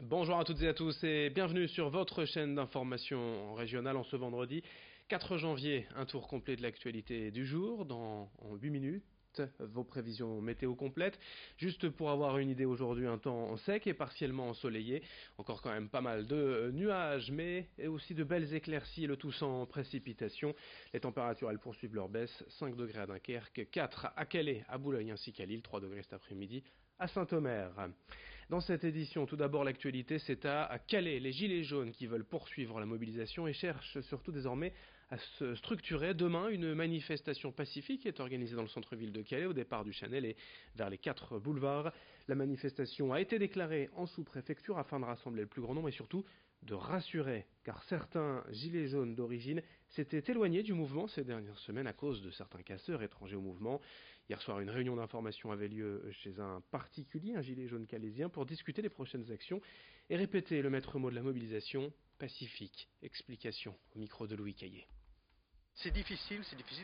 Bonjour à toutes et à tous et bienvenue sur votre chaîne d'information régionale en ce vendredi 4 janvier. Un tour complet de l'actualité du jour en 8 minutes. Vos prévisions météo complètes. Juste pour avoir une idée, aujourd'hui un temps sec et partiellement ensoleillé. Encore quand même pas mal de nuages, mais aussi de belles éclaircies, le tout sans précipitation. Les températures, elles poursuivent leur baisse. 5 degrés à Dunkerque, 4 à Calais, à Boulogne ainsi qu'à Lille, 3 degrés cet après-midi à Saint-Omer. Dans cette édition, tout d'abord l'actualité, c'est à Calais. Les Gilets jaunes qui veulent poursuivre la mobilisation et cherchent surtout désormais à se structurer. Demain, une manifestation pacifique est organisée dans le centre-ville de Calais, au départ du Chanel et vers les 4 boulevards. La manifestation a été déclarée en sous-préfecture afin de rassembler le plus grand nombre et surtout de rassurer, car certains gilets jaunes d'origine s'étaient éloignés du mouvement ces dernières semaines à cause de certains casseurs étrangers au mouvement. Hier soir, une réunion d'information avait lieu chez un particulier, un gilet jaune calaisien, pour discuter des prochaines actions et répéter le maître mot de la mobilisation, pacifique. Explication au micro de Louis Caillé. C'est difficile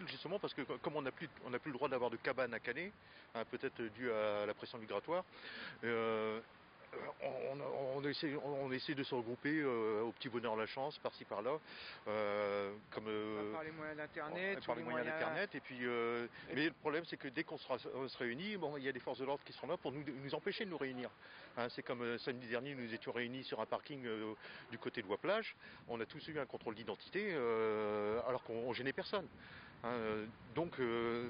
justement parce que comme on n'a plus le droit d'avoir de cabane à Calais, hein, peut-être dû à la pression migratoire, on essaie de se regrouper au petit bonheur la chance, par-ci par-là, par les moyens d'internet, et puis mais le problème c'est que dès qu'on se réunit, bon, il y a des forces de l'ordre qui sont là pour nous empêcher de nous réunir. Hein, c'est comme samedi dernier, nous étions réunis sur un parking du côté de Bois-Plage. On a tous eu un contrôle d'identité alors qu'on gênait personne. Hein, donc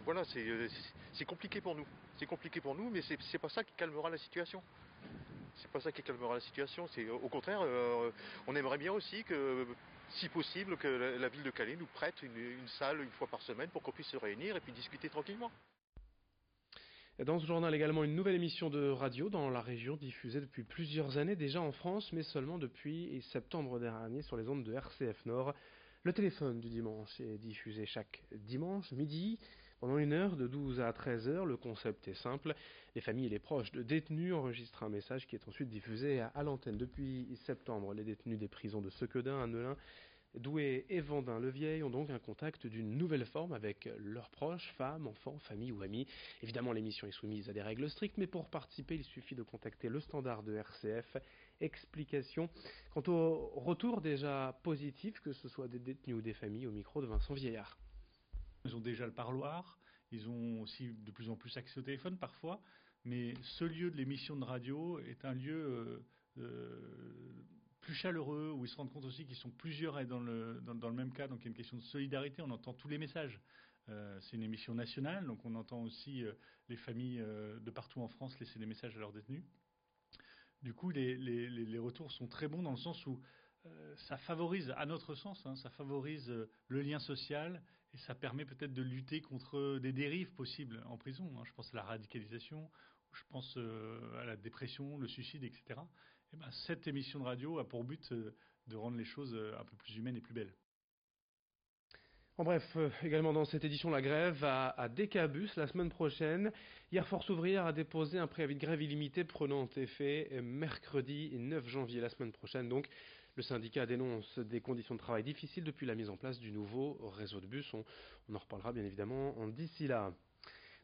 voilà, c'est compliqué pour nous. C'est compliqué pour nous, mais c'est pas ça qui calmera la situation. C'est pas ça qui calmera la situation. C'est au contraire, on aimerait bien aussi que, si possible, que la ville de Calais nous prête une salle une fois par semaine pour qu'on puisse se réunir et puis discuter tranquillement. Dans ce journal également, une nouvelle émission de radio dans la région diffusée depuis plusieurs années déjà en France, mais seulement depuis septembre dernier sur les ondes de RCF Nord. Le téléphone du dimanche est diffusé chaque dimanche midi pendant une heure de 12 à 13 heures. Le concept est simple. Les familles et les proches de détenus enregistrent un message qui est ensuite diffusé à l'antenne. Depuis septembre, les détenus des prisons de Sequedin, Annelin, Douai et Vendin-le-Vieil ont donc un contact d'une nouvelle forme avec leurs proches, femmes, enfants, familles ou amis. Évidemment, l'émission est soumise à des règles strictes, mais pour participer, il suffit de contacter le standard de RCF. Explication quant au retour déjà positif, que ce soit des détenus ou des familles, au micro de Vincent Vieillard. Ils ont déjà le parloir, ils ont aussi de plus en plus accès au téléphone parfois, mais ce lieu de l'émission de radio est un lieu plus chaleureux, où ils se rendent compte aussi qu'ils sont plusieurs à être dans le même cas, donc il y a une question de solidarité, on entend tous les messages. C'est une émission nationale, donc on entend aussi les familles de partout en France laisser des messages à leurs détenus. Du coup, les retours sont très bons dans le sens où ça favorise, à notre sens, ça favorise le lien social et ça permet peut-être de lutter contre des dérives possibles en prison. Je pense à la radicalisation, je pense à la dépression, le suicide, etc. Et ben, cette émission de radio a pour but de rendre les choses un peu plus humaines et plus belles. En bref, également dans cette édition, la grève à Décabus la semaine prochaine. Hier, Force ouvrière a déposé un préavis de grève illimité prenant effet mercredi 9 janvier, la semaine prochaine. Donc, le syndicat dénonce des conditions de travail difficiles depuis la mise en place du nouveau réseau de bus. On en reparlera bien évidemment d'ici là.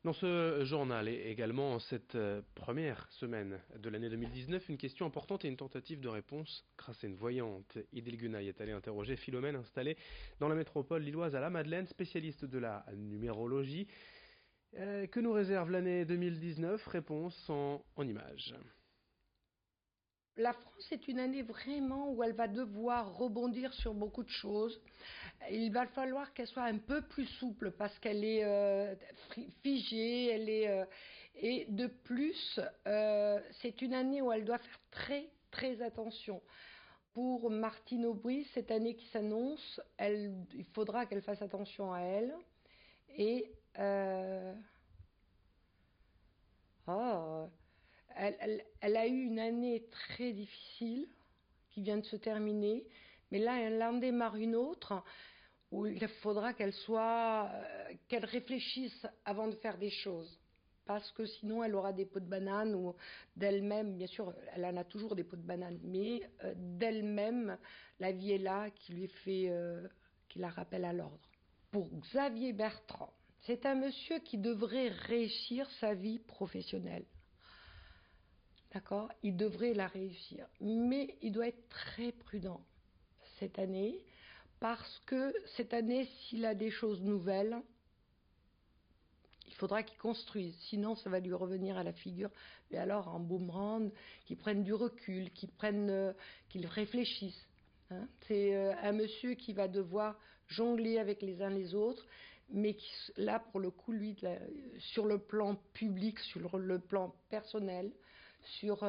Dans ce journal et également en cette première semaine de l'année 2019, une question importante et une tentative de réponse grâce à une voyante. Idil Gunay est allée interroger Philomène, installée dans la métropole lilloise à la Madeleine, spécialiste de la numérologie. Que nous réserve l'année 2019? Réponse en images. La France est une année vraiment où elle va devoir rebondir sur beaucoup de choses. Il va falloir qu'elle soit un peu plus souple parce qu'elle est figée, et de plus, c'est une année où elle doit faire très très attention. Pour Martine Aubry, cette année qui s'annonce, il faudra qu'elle fasse attention à elle. Et elle a eu une année très difficile qui vient de se terminer, mais là, elle en démarre une autre où il faudra qu'elle réfléchisse avant de faire des choses. Parce que sinon, elle aura des pots de banane ou d'elle-même, bien sûr, elle en a toujours des pots de banane, mais d'elle-même, la vie est là qui la rappelle à l'ordre. Pour Xavier Bertrand, c'est un monsieur qui devrait réussir sa vie professionnelle. d'accord? Il devrait la réussir. Mais il doit être très prudent cette année, parce que cette année, s'il a des choses nouvelles, il faudra qu'il construise, sinon ça va lui revenir à la figure. Mais alors en boomerang, qu'il prenne du recul, qu'il réfléchisse. Hein. C'est un monsieur qui va devoir jongler avec les uns les autres, mais qui, là pour le coup, lui, sur le plan public, sur le plan personnel, sur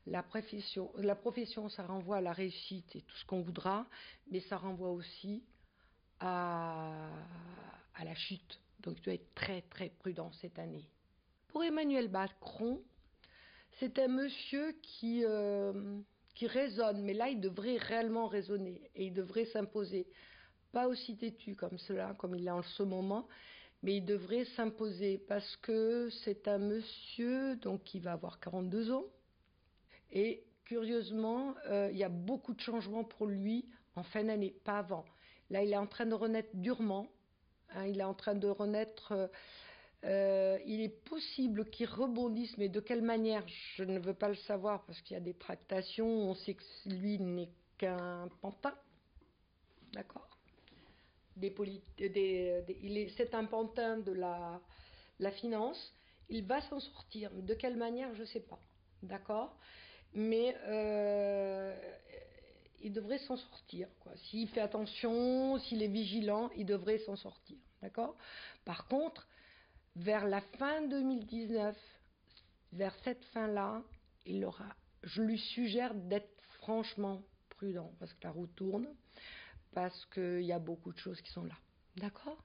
la profession, ça renvoie à la réussite et tout ce qu'on voudra, mais ça renvoie aussi à la chute. Donc il doit être très très prudent cette année. Pour Emmanuel Macron, c'est un monsieur qui raisonne, mais là il devrait réellement raisonner et il devrait s'imposer. Pas aussi têtu comme cela, comme il est en ce moment, mais il devrait s'imposer parce que c'est un monsieur donc, qui va avoir 42 ans et curieusement, il y a beaucoup de changements pour lui en fin d'année, pas avant. Là, il est en train de renaître durement. Hein, il est en train de renaître. Il est possible qu'il rebondisse, mais de quelle manière, je ne veux pas le savoir parce qu'il y a des tractations. On sait que lui n'est qu'un pantin. D'accord. C'est un pantin de la finance. Il va s'en sortir. Mais de quelle manière, je ne sais pas. D'accord. Mais il devrait s'en sortir, quoi. S'il fait attention, s'il est vigilant, il devrait s'en sortir. D'accord ? Par contre, vers la fin 2019, vers cette fin-là, je lui suggère d'être franchement prudent, parce que la roue tourne, parce qu'il y a beaucoup de choses qui sont là. D'accord ?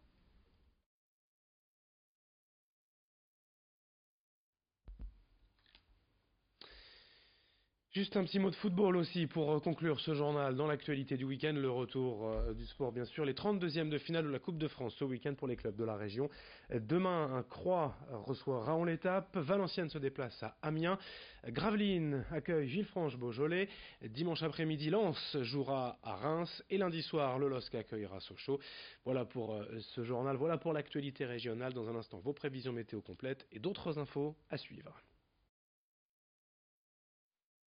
Juste un petit mot de football aussi pour conclure ce journal. Dans l'actualité du week-end, le retour du sport bien sûr. Les 32e de finale de la Coupe de France ce week-end pour les clubs de la région. Demain, Croix reçoit Raon-l'Étape. Valenciennes se déplace à Amiens. Gravelines accueille Villefranche-Beaujolais. Dimanche après-midi, Lens jouera à Reims. Et lundi soir, le LOSC accueillera Sochaux. Voilà pour ce journal. Voilà pour l'actualité régionale. Dans un instant, vos prévisions météo complètes et d'autres infos à suivre.